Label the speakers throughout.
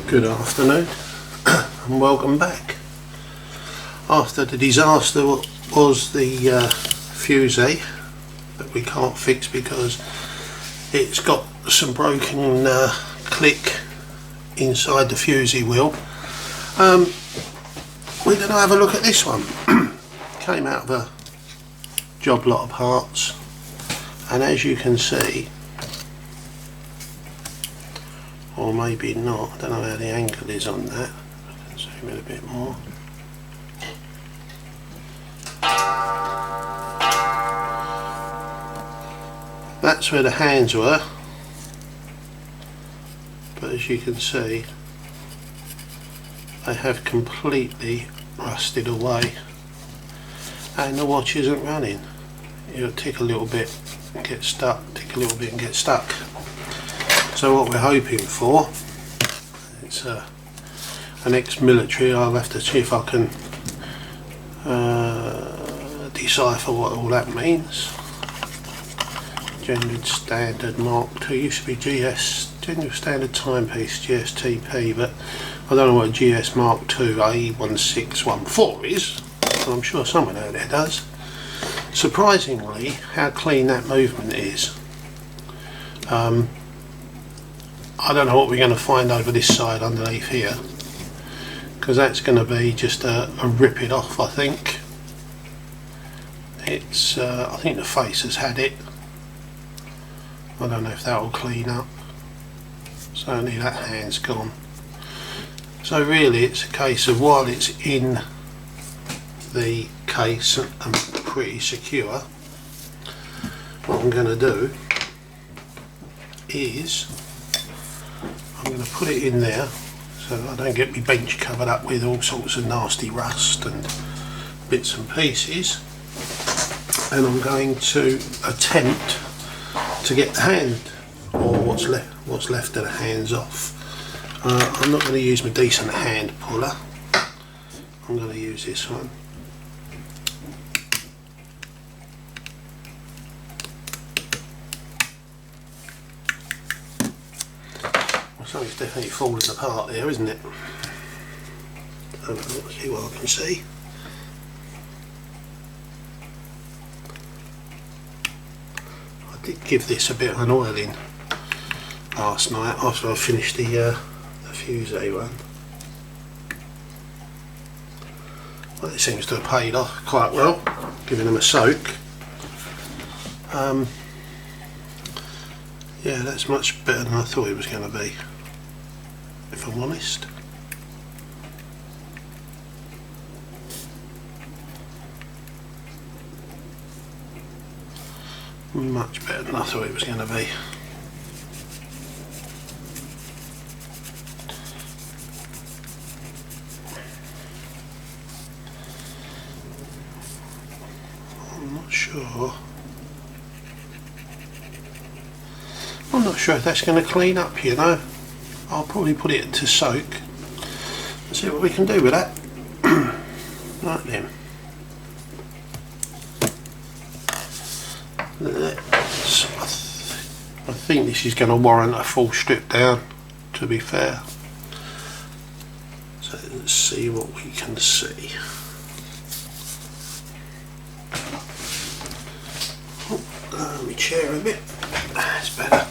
Speaker 1: Good afternoon and welcome back. After the disaster what was the fusee that we can't fix because it's got some broken click inside the fusee wheel, we're going to have a look at this one. Came out of a job lot of parts, and as you can see, or maybe not, I don't know how the angle is on that, I can zoom in a bit more. That's where the hands were, but as you can see they have completely rusted away and the watch isn't running. It'll tick a little bit and get stuck, tick a little bit and get stuck. So what we're hoping for, it's an ex-military, I'll have to see if I can decipher what all that means. General Standard Mark II, used to be GS, General Standard Timepiece, GSTP, but I don't know what a GS Mark II A1614 is, but I'm sure someone out there does. Surprisingly, how clean that movement is. I don't know what we're going to find over this side underneath here, because that's going to be just a rip it off. I think it's I think the face has had it. I don't know if that will clean up. Certainly that hand's gone. So really it's a case of, while it's in the case and pretty secure, what I'm going to do is I'm going to put it in there so I don't get my bench covered up with all sorts of nasty rust and bits and pieces, and I'm going to attempt to get the hand, or what's left of the hands, off. I'm not going to use my decent hand puller, I'm going to use this one. So it's definitely falling apart there, isn't it? Let's see what I can see. I did give this a bit of an oiling last night after I finished the fusee one. Well, it seems to have paid off quite well, giving them a soak. Yeah, that's much better than I thought it was going to be, if I'm honest. Much better than I thought it was going to be. I'm not sure if that's going to clean up, you know. I'll probably put it to soak and see what we can do with that. Right then. I think this is going to warrant a full strip down, to be fair. So let's see what we can see. Let me chair a bit. That's better.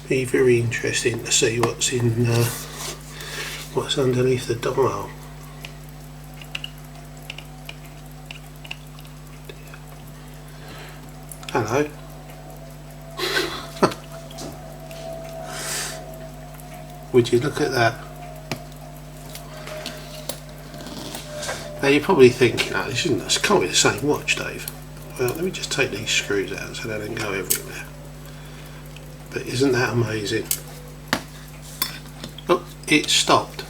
Speaker 1: Be very interesting to see what's in what's underneath the dial. Hello. Would you look at that? Now you're probably thinking, oh, this can't be the same watch, Dave. Well, let me just take these screws out so they don't go everywhere. But isn't that amazing? Oh, it stopped.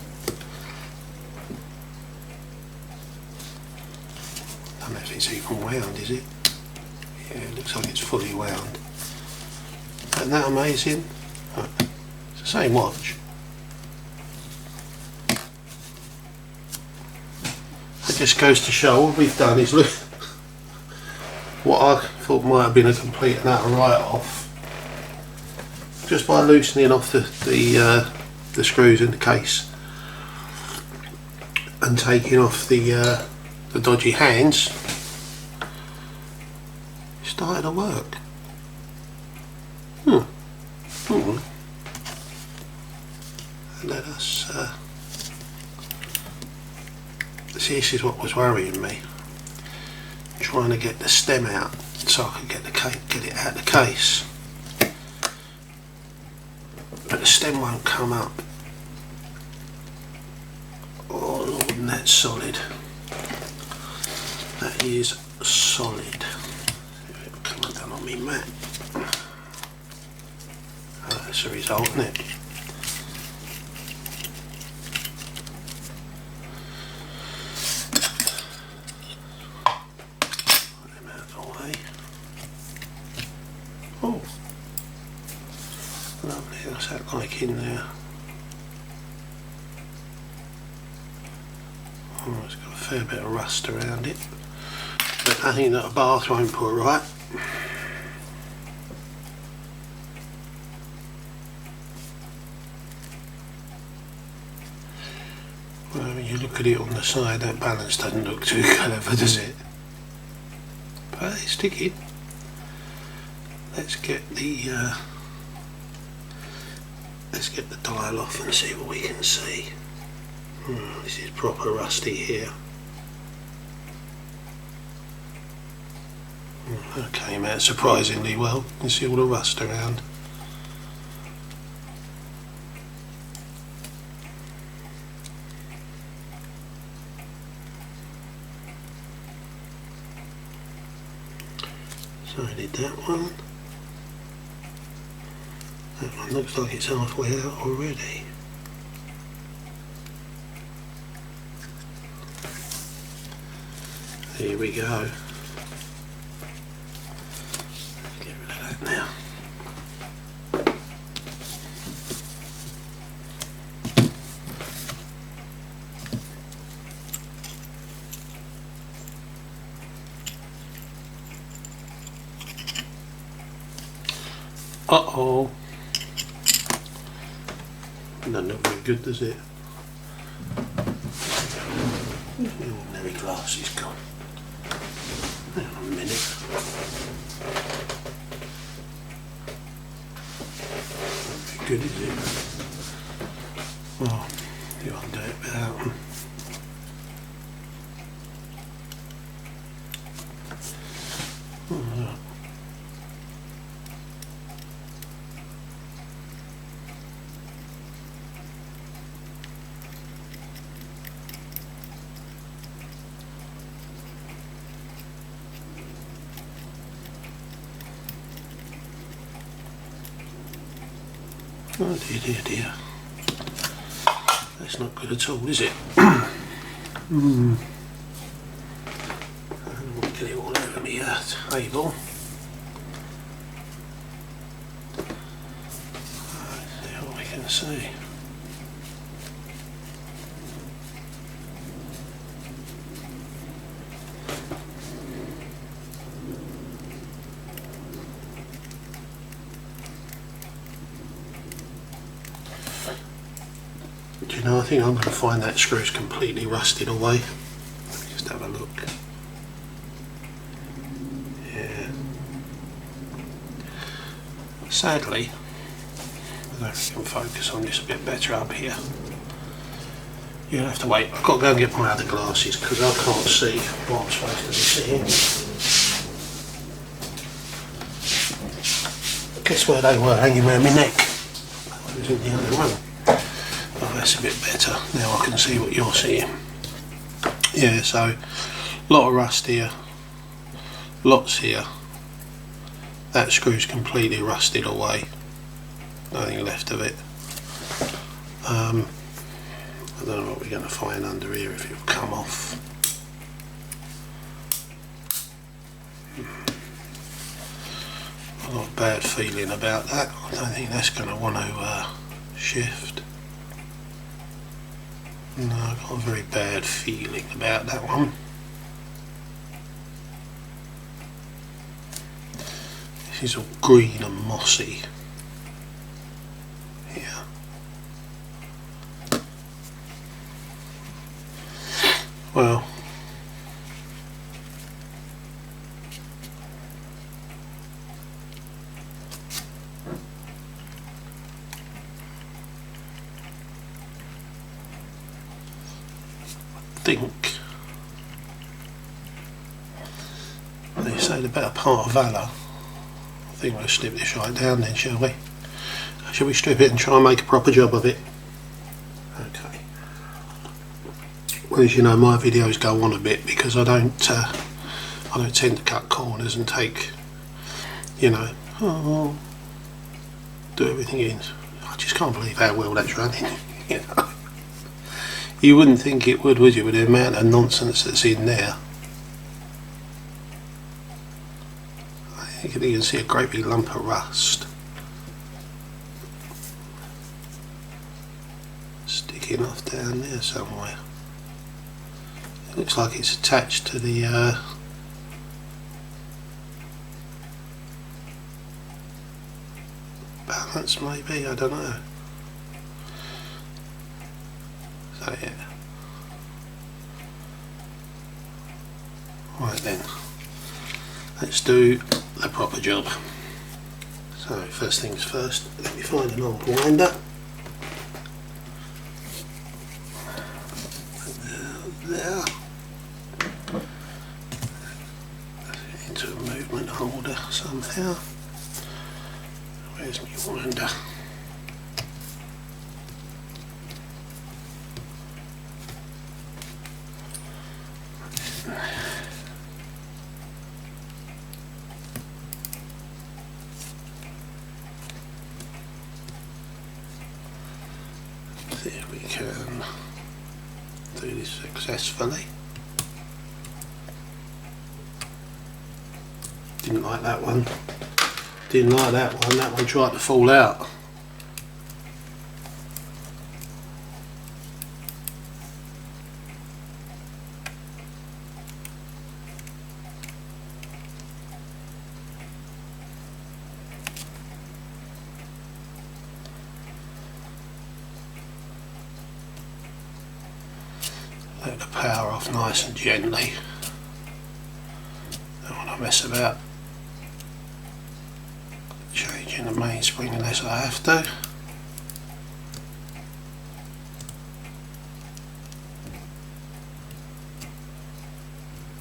Speaker 1: I don't know if it's even wound, is it? Yeah, it looks like it's fully wound. Isn't that amazing? Right. It's the same watch. It just goes to show what we've done is look what I thought might have been a complete and utter write-off, just by loosening off the screws in the case and taking off the dodgy hands. It started to work. Let us see, this is what was worrying me, trying to get the stem out so I could get it out of the case, but the stem won't come up. Oh Lord, and that's solid. That is solid. It'll come down on me mat. Oh, that's the result, isn't it? Oh, lovely. What's that like in there? Oh, it's got a fair bit of rust around it, but nothing that a bath won't put right. Well, when you look at it on the side, that balance doesn't look too clever, does it? But it's sticking. Let's get the dial off and see what we can see. This is proper rusty here. That came out surprisingly well. You can see all the rust around. So I did that one. That one looks like it's halfway out already. Here we go. Get rid of that now. Uh-oh. Doesn't look very good, does it? Where's my ordinary glasses gone? Hang on a minute. Not very good, is it? Oh, you won't do it without them. Oh, oh dear, dear, dear. That's not good at all, is it? I don't want to get it all over me table. Let's see what we can see. Do you know, I think I'm going to find that screw's completely rusted away. Let me just have a look. Yeah. Sadly, I don't know if I can focus on this a bit better up here. You'll have to wait. I've got to go and get my other glasses because I can't see what I'm supposed to be seeing. Guess where they were, hanging around my neck. That was in the other one. Oh, that's a bit better. Now I can see what you're seeing. Yeah, so a lot of rust here, lots here. That screw's completely rusted away. Nothing left of it. I don't know what we're going to find under here if it'll come off. I've got a bad feeling about that. I don't think that's going to want to shift. No, I've got a very bad feeling about that one. This is all green and mossy. Yeah. Well, I think they say the better part of valour. I think we'll strip this right down then, shall we? Shall we strip it and try and make a proper job of it? Okay. Well, as you know, my videos go on a bit because I don't tend to cut corners and take, you know, do everything in. I just can't believe how well that's running. You know, you wouldn't think it would you, with the amount of nonsense that's in there. You can see a great big lump of rust sticking off down there somewhere. It looks like it's attached to the balance, maybe, I don't know. So yeah. Right then, let's do the proper job. So first things first, let me find an old winder. There. Into a movement holder somehow. Where's my winder? See if we can do this successfully. Didn't like that one. Didn't like that one. That one tried to fall out. Let the power off nice and gently. Don't want to mess about changing the mainspring unless I have to.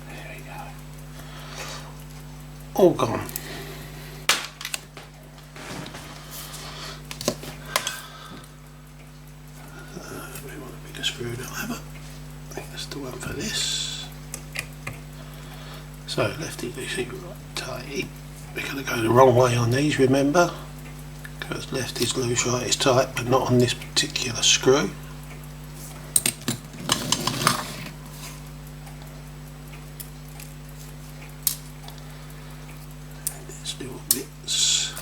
Speaker 1: There we go. All gone. We want a bigger screw to have it. I think that's the one for this. So lefty loosey, right tighty. We're going to go the wrong way on these, remember, because left is loose, right is tight, but not on this particular screw. And these little bits.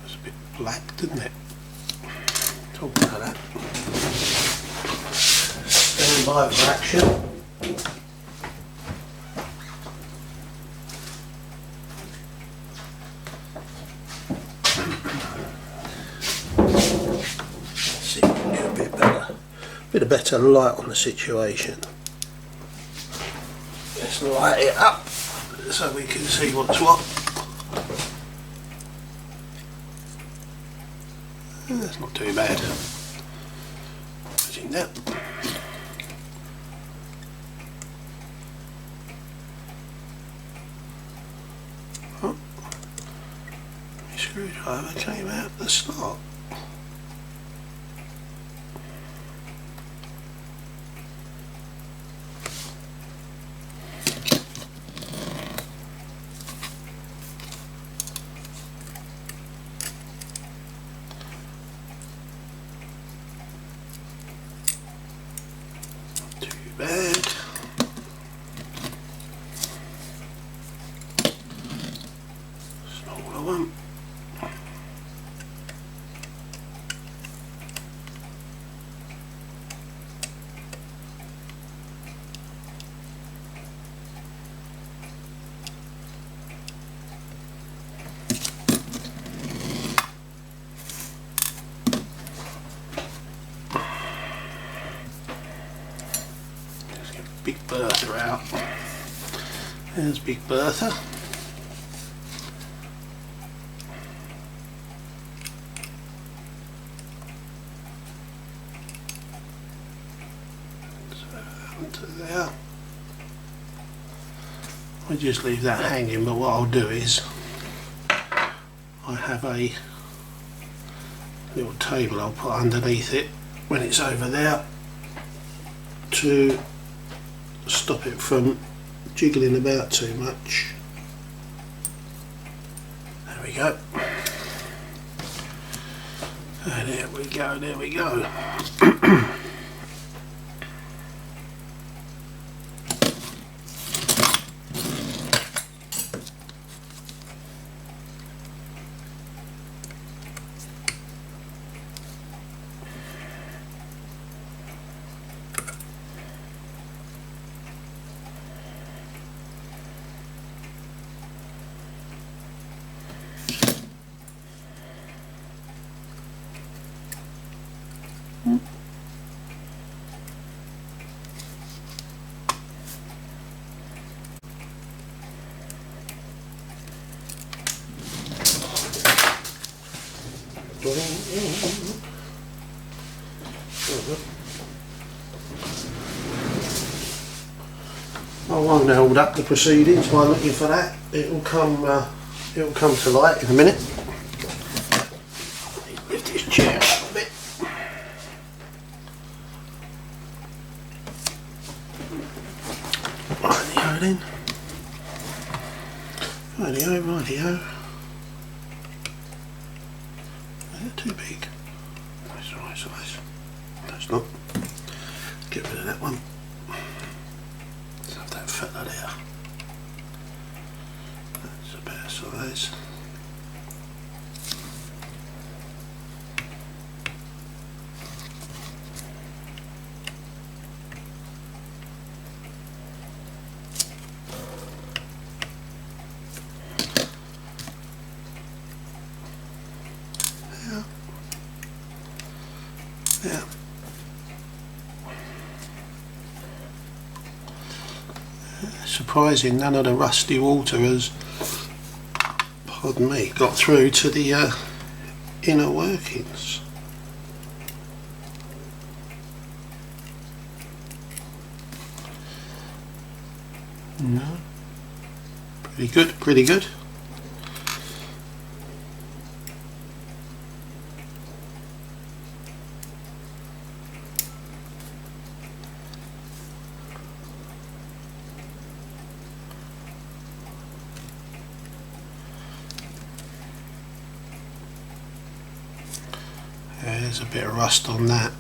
Speaker 1: It's a bit black, didn't it? Talking about that. Stand by for action. See if we can get a bit of better light on the situation. Let's light it up so we can see what's what. That's not too bad. Imagine that. Oh, my screwdriver came out the slot. Bad. Smaller one. Big Bertha out. There's Big Bertha. Onto there. I just leave that hanging, but what I'll do is I have a little table I'll put underneath it when it's over there to stop it from jiggling about too much. There we go. And there we go, there we go. I won't hold up the proceedings while looking for that. It'll come to light in a minute. Lift this chair up a bit. Rightio then. Rightio, rightio. Too big. That's right size. That's not. Get rid of that one. Let's have that fella there. That's a better size. Yeah. Surprising, none of the rusty water has, pardon me, got through to the inner workings. No. Pretty good, pretty good. There's a bit of rust on that.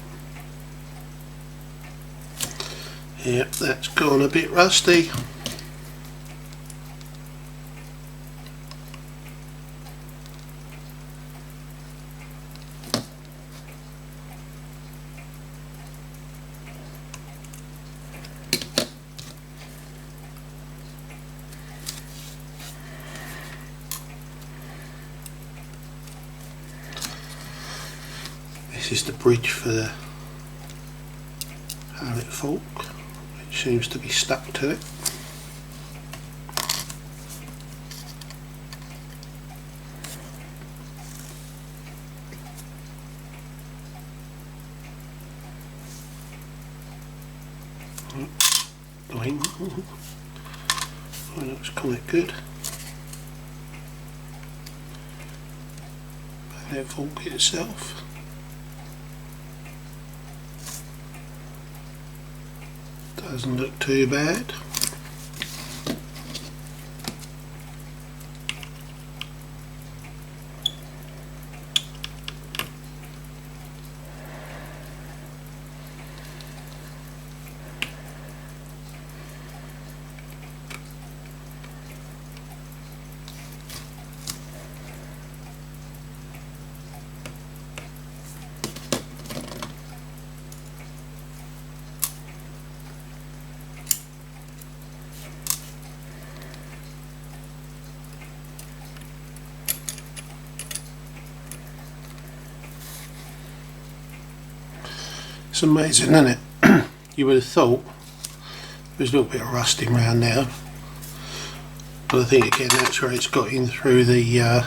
Speaker 1: Yep, that's gone a bit rusty. This is the bridge for the Harriet fork, which seems to be stuck to it. Oh, looks quite good. Harriet fork itself. Doesn't look too bad. It's amazing, isn't it? You would have thought There's a little bit of rusting around there, but I think again that's where it's got in through the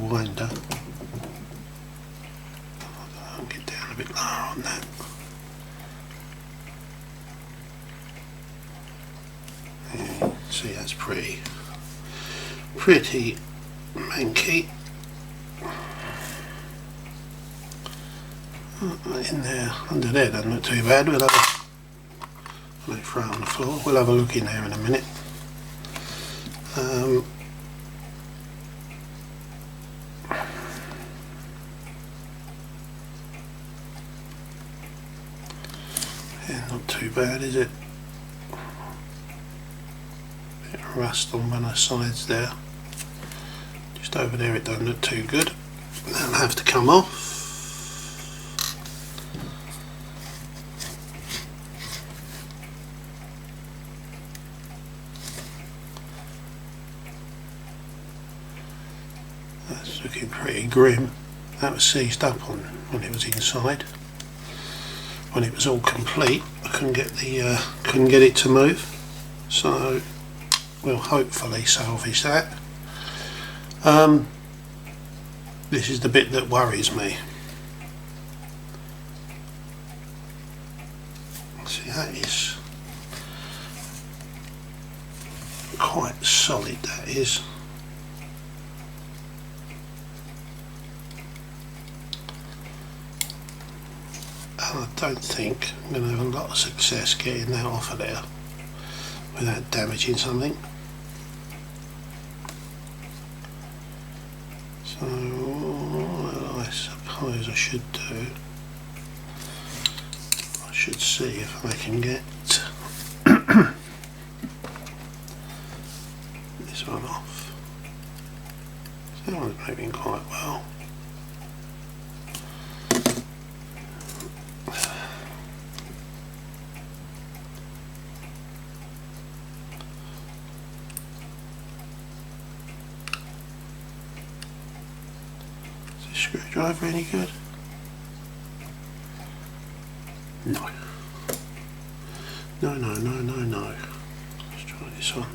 Speaker 1: winder. I'll get down a bit lower on that. Yeah, see, that's pretty manky. In there, under there doesn't look too bad. We'll throw it on the floor. We'll have a look in there in a minute. Yeah, not too bad, is it? Bit of rust on one of the sides there. Just over there it doesn't look too good. That'll have to come off. That's looking pretty grim. That was seized up on when it was inside. When it was all complete, I couldn't get it to move. So we'll hopefully salvage that. This is the bit that worries me. See, that is quite solid, that is. I don't think I'm going to have a lot of success getting that off of there without damaging something. So what I suppose I should do, I should see if I can get this one off. So that one's moving quite well. Screwdriver any good? No. No. Let's try this one.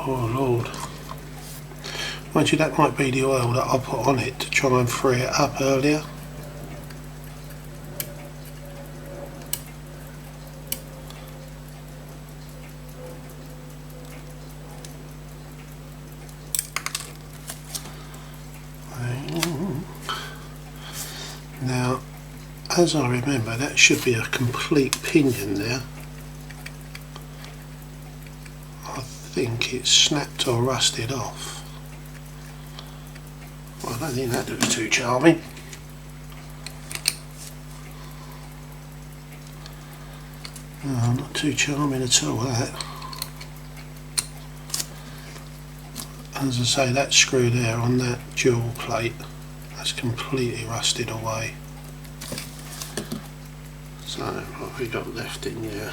Speaker 1: Oh Lord. Mind you, that might be the oil that I put on it to try and free it up earlier. Now, as I remember, that should be a complete pinion there. I think it's snapped or rusted off. Well, I don't think that looks too charming. No, not too charming at all, that. As I say, that screw there on that dual plate, that's completely rusted away. So what have we got left in there?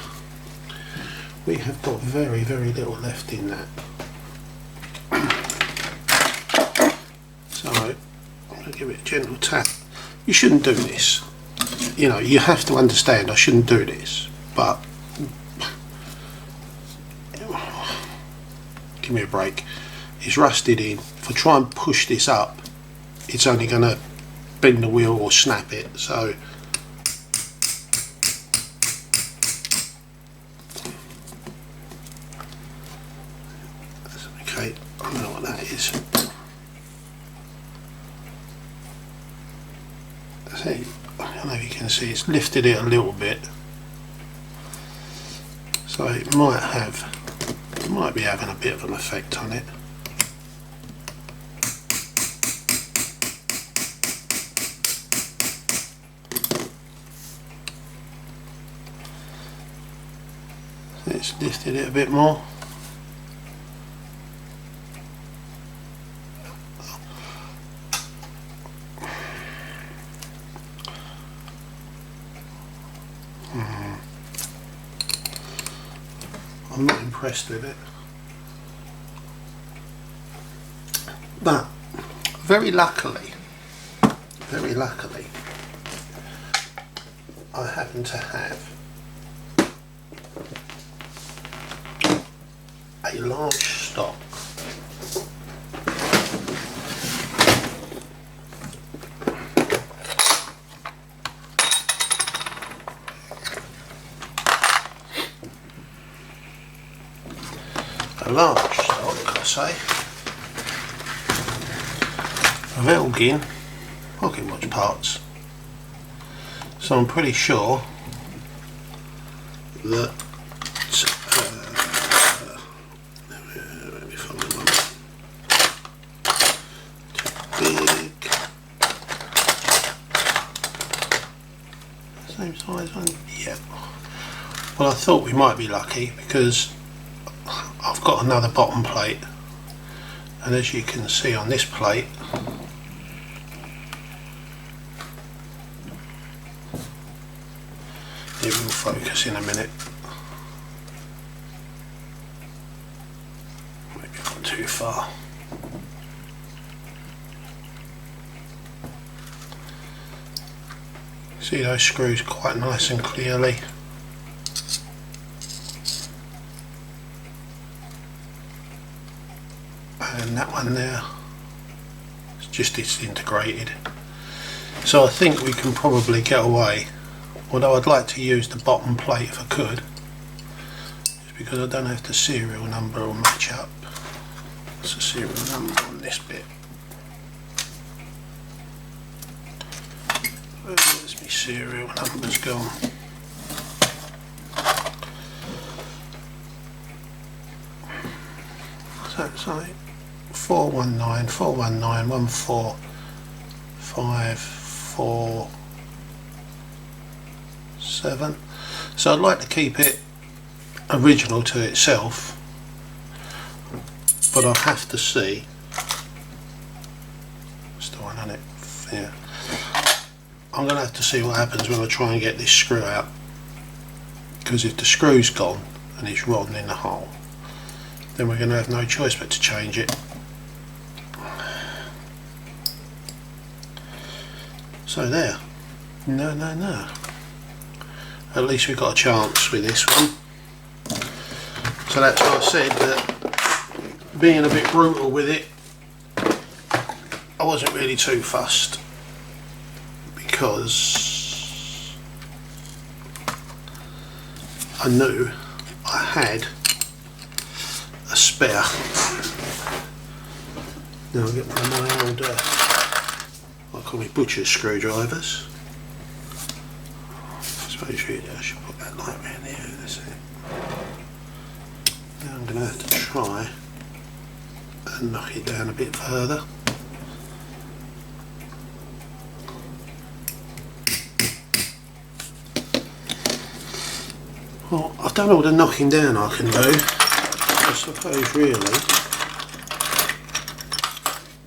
Speaker 1: We have got very, very little left in that. So I'm going to give it a gentle tap. You shouldn't do this. You know, you have to understand I shouldn't do this, but give me a break. It's rusted in. If I try and push this up, it's only going to bend the wheel or snap it. So okay, I know what that is. See, I don't know if you can see, it's lifted it a little bit. So it might be having a bit of an effect on it. Let's lift it a bit more. I'm not impressed with it, but very luckily, I happen to have a large stock I say, of Elgin pocket watch parts. So I'm pretty sure that let me find one. Too big. Same size one? Yeah. Well, I thought we might be lucky because I've got another bottom plate, and as you can see on this plate, it will focus in a minute. Maybe not too far. See those screws quite nice and clearly. And that one there is just disintegrated. So I think we can probably get away, although I'd like to use the bottom plate if I could, just because I don't have the serial number or match up. What's the serial number on this bit? Where's my serial numbers gone? So it's like 419, 419, 14547. So I'd like to keep it original to itself, but I'll have to see. Still one on it. Yeah. I'm going to have to see what happens when I try and get this screw out, because if the screw's gone and it's rotten in the hole, then we're going to have no choice but to change it. So there. No. At least we've got a chance with this one. So that's why I said that, being a bit brutal with it, I wasn't really too fussed, because I knew I had a spare. Now I'll get one of my old, I call me butcher's screwdrivers. I suppose really I should put that light around there, that's it. Now I'm going to have to try and knock it down a bit further. Well, I've done all the knocking down I can do. I suppose really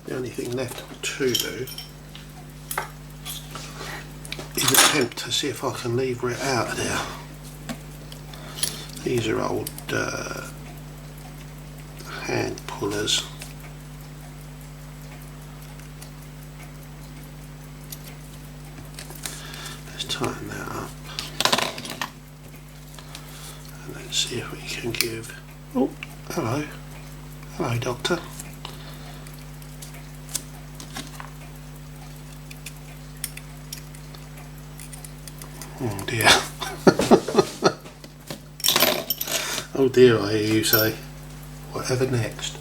Speaker 1: the only thing left to do is attempt to see if I can lever it out of there. These are old hand pullers. Let's tighten that up and then see if we can give. Oh, hello doctor. Oh dear. Oh dear, I hear you say. Whatever next?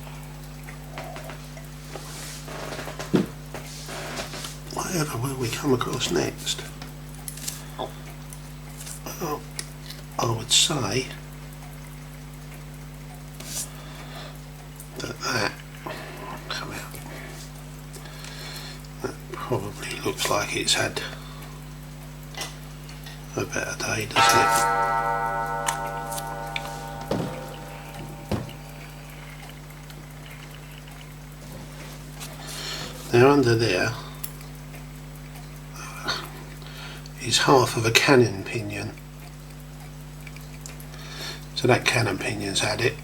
Speaker 1: Whatever will we come across next? Well, I would say that come out. That probably looks like it's had a better day, doesn't it? Now under there is half of a cannon pinion. So that cannon pinion's had it.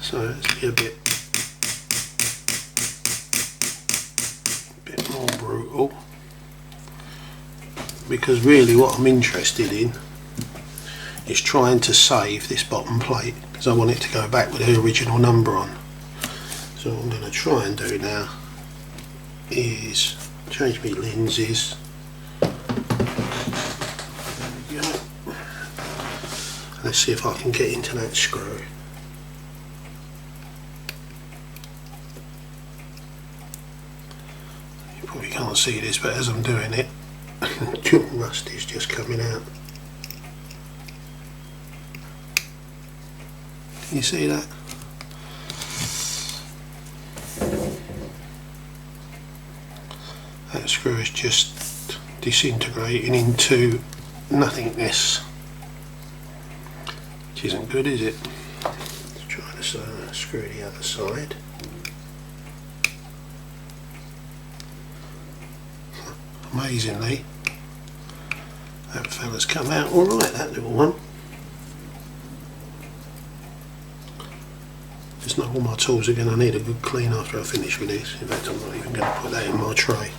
Speaker 1: So let's be a bit more brutal, because really what I'm interested in is trying to save this bottom plate, because I want it to go back with the original number on. So what I'm going to try and do now is change my lenses. There we go. Let's see if I can get into that screw. You probably can't see this, but as I'm doing it, rust is just coming out. Can you see that? That screw is just disintegrating into nothingness, which isn't good, is it? Let's try to screw the other side. Amazingly, that fella's come out alright, that little one. Just know all my tools are going to need a good clean after I finish with this. In fact, I'm not even going to put that in my tray.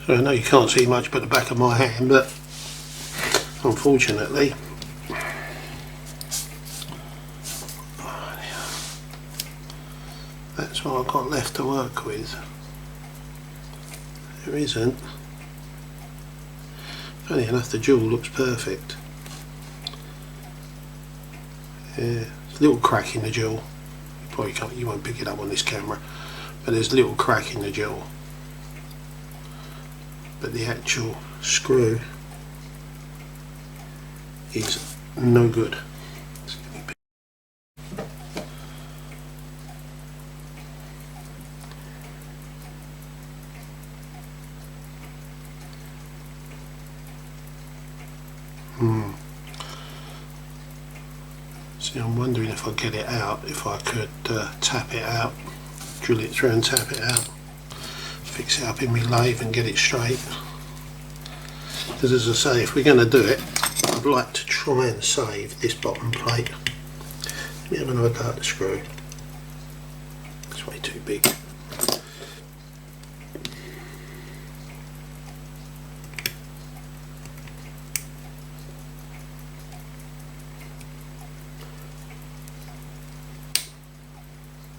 Speaker 1: So I know you can't see much but the back of my hand, but unfortunately that's what I've got left to work with. There isn't. Funny enough, the jewel looks perfect. Yeah, there's a little crack in the jewel. You won't pick it up on this camera, but there's a little crack in the jewel. But the actual screw is no good. See, I'm wondering if I get it out, if I could tap it out, drill it through and tap it out, fix it up in my lathe and get it straight. Because as I say, if we're going to do it, I'd like to try and save this bottom plate. Let me have another go at the screw. It's way too big.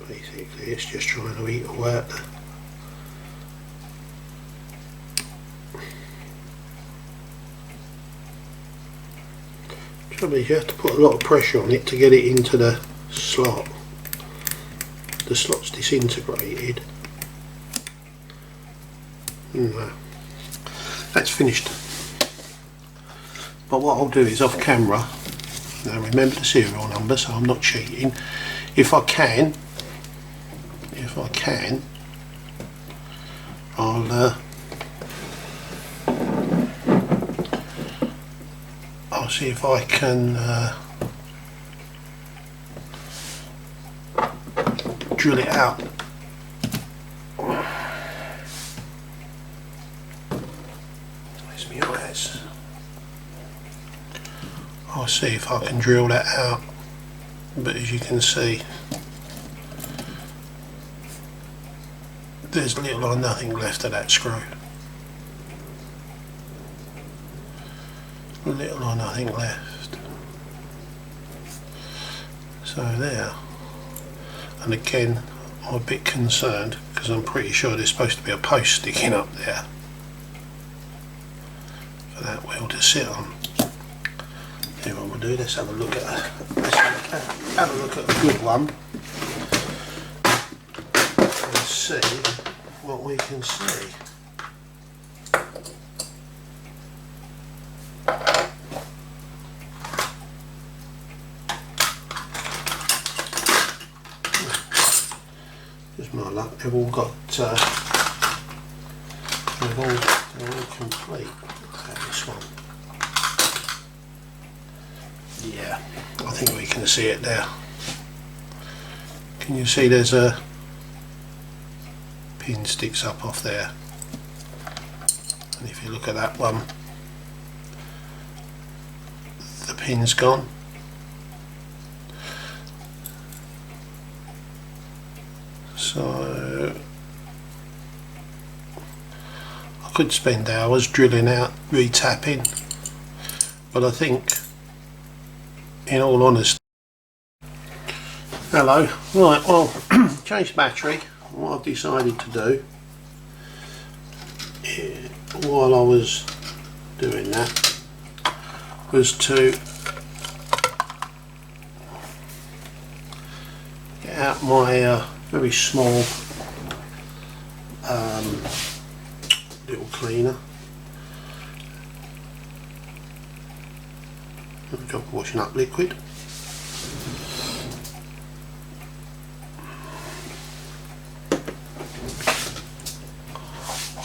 Speaker 1: Basically it's just trying to eat away at the trouble is you have to put a lot of pressure on it to get it into the slot. The slot's disintegrated. That's finished. But what I'll do is off camera, now remember the serial number so I'm not cheating, if I can I'll see if I can drill it out. Where's my eyes? I'll see if I can drill that out, but as you can see there's little or nothing left of that screw. Little or nothing left. So there. And again, I'm a bit concerned because I'm pretty sure there's supposed to be a post sticking up there. for that wheel to sit on. Here, what we'll do, let's have a look at a good one and see what we can see. Just my luck, they've all got they're all complete. This one. Yeah, I think we can see it there. Can you see there's a pin sticks up off there? And if you look at that one, the pin's gone. So I could spend hours drilling out, re-tapping, but I think, in all honesty, hello, right, well, change battery. What I've decided to do while I was doing that was to get out my very small little cleaner. Got washing up liquid.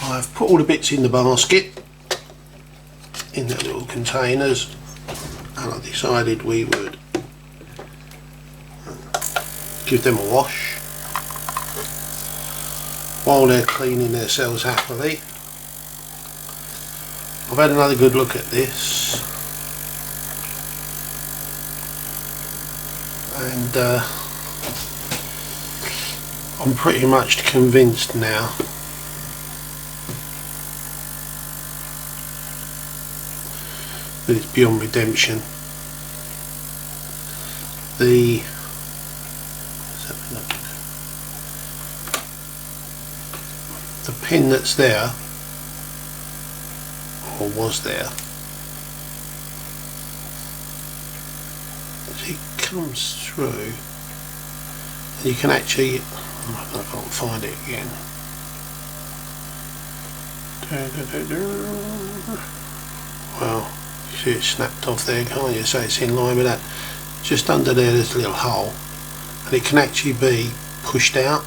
Speaker 1: I've put all the bits in the basket in the little containers, and I decided we would give them a wash while they're cleaning themselves happily. I've had another good look at this, and I'm pretty much convinced now that it's beyond redemption. The pin that's there, or was there, it comes through, and you can actually, I can't find it again. Well, you see it snapped off there, can't you? So it's in line with that. Just under there there's a little hole, and it can actually be pushed out.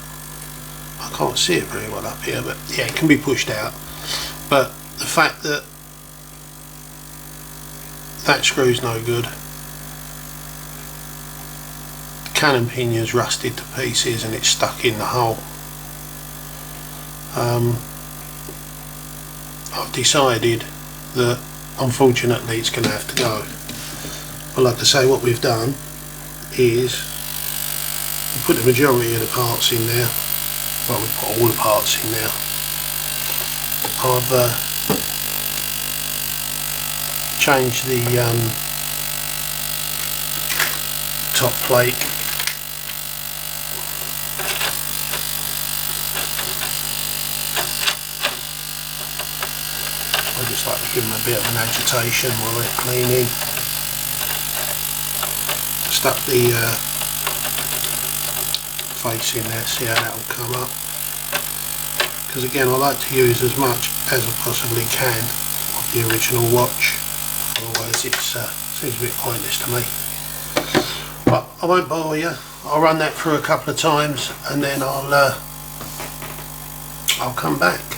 Speaker 1: I can't see it very well up here, but yeah, it can be pushed out. But the fact that that screw's no good, the cannon pinion's rusted to pieces and it's stuck in the hole. I've decided that unfortunately it's going to have to go. But like I say, what we've done is we put the majority of the parts in there. Well, we put all the parts in there. I've changed the top plate. I just like to give them a bit of an agitation while they're cleaning. Stuck the face in there, see how that will come up. Because again, I like to use as much as I possibly can of the original watch. Otherwise, it seems a bit pointless to me. But I won't bore you. I'll run that through a couple of times and then I'll come back.